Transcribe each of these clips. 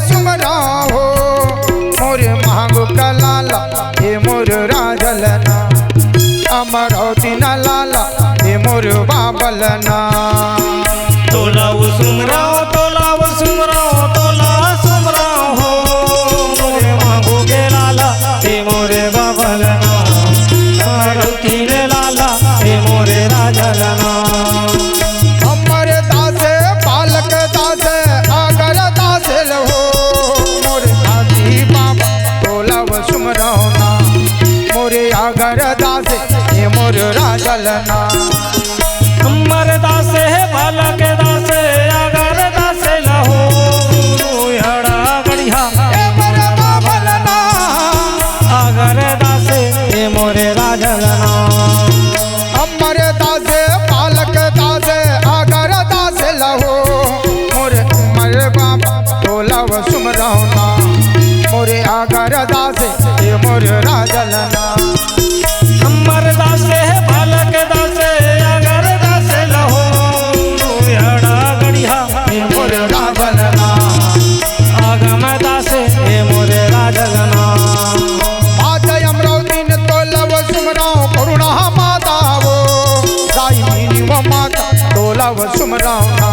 सुमराओ हो मोर मांगो का लाला हे मोर राजलना अमरावती ना लाला हे मोर बाबलना तोलाव सुमराओ हो मोरे मांगो के लाला हे मोरे बाबलना अमरावती ने लाला हे मोरे राजलना अमर दासे बालक दासे अगर दासे लहो मोरे आदि बाबा तोलाव सुमराओ ना मोरे अगर दासे हे मोर राजलना अमर दासे बालक दासे अगर दासे लहो हड़ा गढ़िया हे मोर बाबलना अगर दासे हे मोरे राजलना अमर दासे बालक दासे अगर दासे लहो मोरे अमर बाबा तोलाव सुमराओ ना मोरे अगर दासे हे मोर राजलना अमर दासे बालक दासे अगर दासे लहो हड़ा गढ़िया हे मोरे राजलना आगम दासे हे मोरे राजलना माता अमरावती ने तोलाव सुमराओ करुणा माता वो दाई नीनी व माता तोलाव सुमराओ ना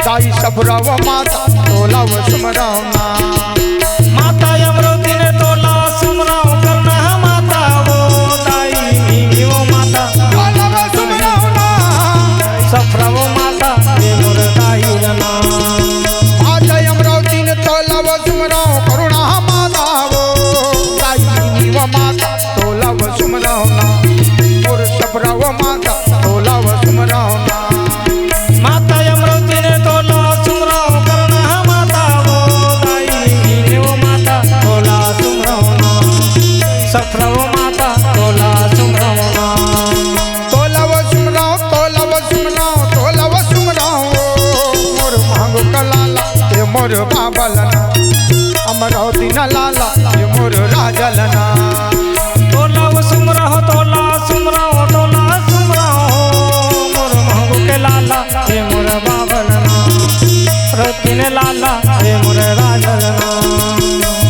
दाई सबरा व माता तोलाव सुमराओ ना माता अमरावती ने तोला सुमराओ करना माता वो दाई नीनी वो माता तोलाव सुमराओ ना सफरा वो माता हे मोरे दाई जना माता अमरावती ने तोलाव सुमराओ करुणा माता वो दाई नीनी व माता तोलाव सुमराओ ना और सबरा व माता तोलाव सुमराओ ना माता अमरावती ने तोला सुमराओ करना माता वो दाई नीनी वो माता तोला सुमराओ ना सफरा वो माता तोला सुमराओ ना तोलाव सुमराओ मोर मांगो का लाला ये मोर बाबलना अमरावती ना लाला ये मोर राजलना तोला सुमराओ मोर महंगो के लाला हे मोर बाबलना रति ने लाला हे मोर राजलना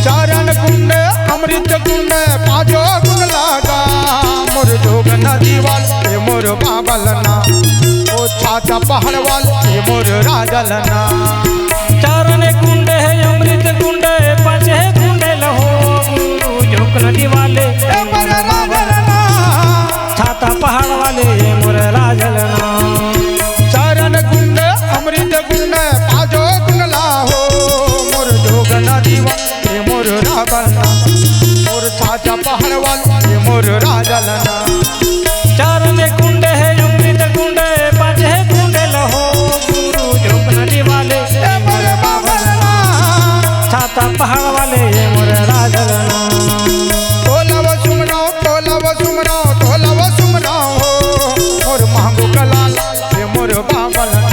चरण कुंड अमृत कुंड पाजो गुण लागा मोर जोग नदी वाल ये मोर बाबलना ओ छाता पहाड़ वाल ये मोर राजलना चरण कुंड है अमृत कुंड है पचे कुंड लहो गुरु जोक नदी वाले ये मोर राजलना छाता पहाड़ वाले हे मोर राजलना चरण कुंड अमृत कुंड पाजो गुण लाहो मोर जोग नदी वाल ये मोर रावलना मोर छाता पहाड़ वाल ये मोर राजलना चरण कुंड है अमृत कुंड है पचे कुंड लहो गुरु जोक नदी वाले ये मोर बाबलना छाता पहाड़ वाले हे मोर राजलना तोलाव सुमराओ मोर मांगो का लाला ये मोर बाबलना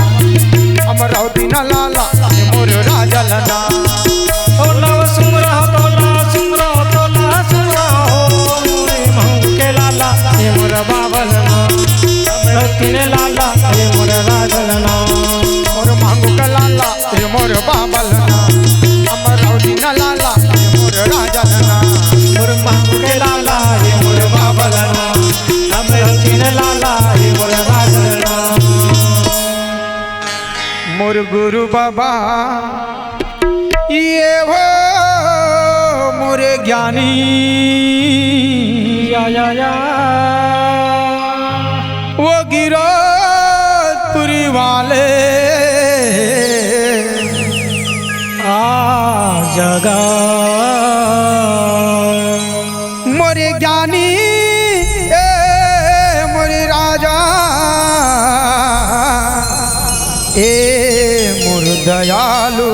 अमरावती ना लाला ये मोर राजलना तोला सुमराओ मोरे महंगो के लाला हे मोर बाबलना रति ने लाला हे मोर राजलना मोर मांगो का लाला ये मोर बाबलना अमरावती ना लाला ये मोर राजलना मोर महंगो के लाला हे मोर बाबलना रति ने लाला हे मोर राजलना मोर गुरु बाबा ये हो मोरे ज्ञानी या वो गिरधपुरी वाले आ जगा मोरे ज्ञानी ए मोरे राजा ए मोर दयालु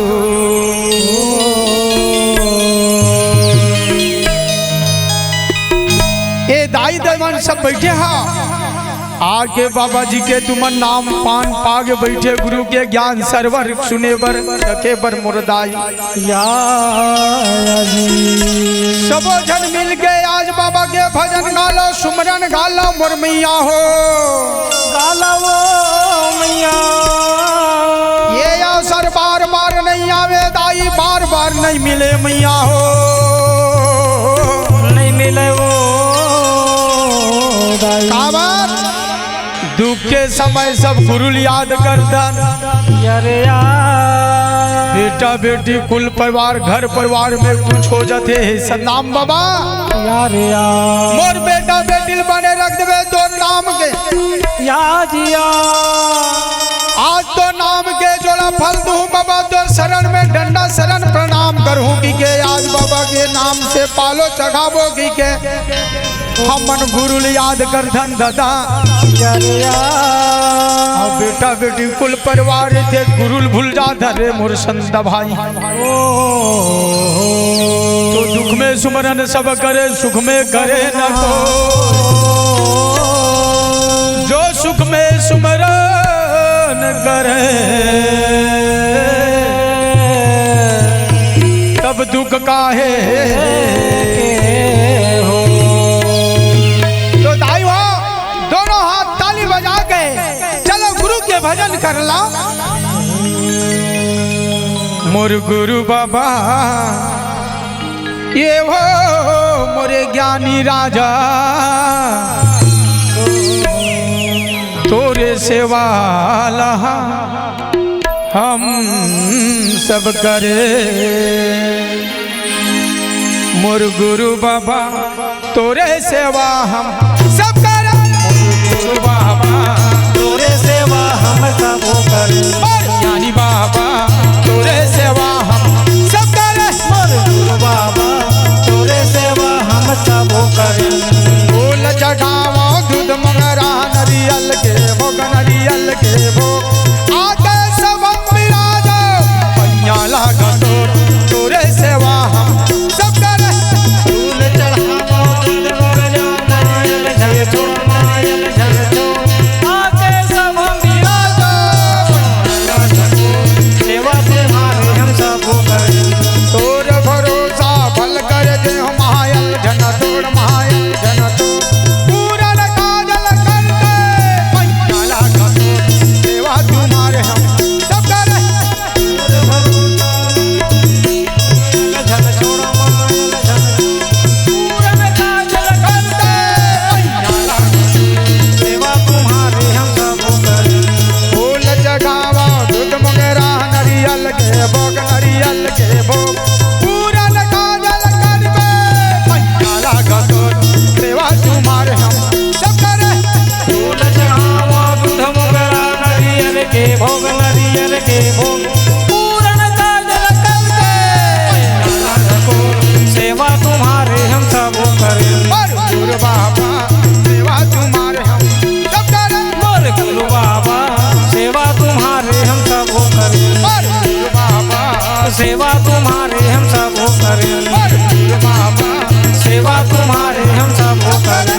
ए दाई देवन सब बैठे हाँ आके बाबा जी के तुमन नाम पान पाग बैठे गुरु के ज्ञान सरवर सुने बर रखे बर मुरदाई या सबो जन मिल के आज बाबा के भजन गालो सुमरन गालो मोर मैया हो गाला वो मैया बार नहीं मिले मैया हो, नहीं मिले वो दाई। का बात दुख के समय सब गुरु याद करतन, अरे यार बेटा बेटी कुल परिवार घर परिवार में कुछ हो जाते है सनाम बाबा। यार यार मोर बेटा बेटी बने रख देवे तो नाम के याजिया आज तो नाम के जोड़ा फल दूं बाबा, तो शरण में डंडा शरण प्रणाम करूं की के आज बाबा के नाम से पालो चढ़ावो की के हमन गुरु याद कर धन दादा। बेटा बेटी कुल परिवार थे गुरु भूल जा धरे मोर संत भाई। तो दुख में सुमरन सब करे सुख में करे न को, जो सुख में सुमरन करे तब दुख काहे हो। तो दाई हो दोनों हाथ ताली बजा के चलो गुरु के भजन कर ला। मोर गुरु बाबा ये हो मोरे ज्ञानी राजा, तोरे सेवाला हम सब करे। मोर गुरु बाबा तोरे सेवा हम सब करे, गुरु बाबा तोरे सेवा हम सब करे। ज्ञानी बाबा तोरे सेवा हम सब करे, गुरु बाबा तोरे सेवा हम सब करे। फूल चढ़ावो दूध मंगरा नरियल के भोग नरियल के भोग आके सब विराजो पैया लागा तोरे सेवा हम सब करे। फूल चढ़ावो दूध मंगरा नारियल झल छोड़ मायल झल छोड़ आके सब विराजो सेवा तुम्हारे हम सब करे। तोर भरोसा भल कर दे मायल जन तोड़ मायल जन तोड़ पूरन काजल करते पैया लागा सेवा तुम्हारे हम सब करे। झल छोड़ मायल झल पूरन काजल करते पैया लागा सेवा तुम्हारे हम सब करे। फूल चढ़ावा दूध मंगरा नरियल के भोग नरियल के भोग पूरन काजल करके पैया लागा सेवा तुम्हारे हम सब करे। फूल चढ़ावा दूध मंगरा नारियल के भोग नारियल के भोग पूरन काजल करके सेवा तुम्हारे हम सब करे। और गुरु बाबा सेवा तुम्हारे हम सब करे। मोर गुरु बाबा सेवा तुम्हारे हम सब करे। और गुरु बाबा सेवा तुम्हारे हम सब करे। और गुरु बाबा सेवा तुम्हारे हम सब करे।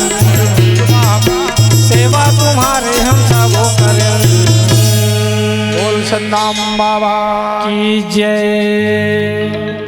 गुरु बाबा सेवा तुम्हारे हम सब करे। बोल सन्नाम बाबा की जय।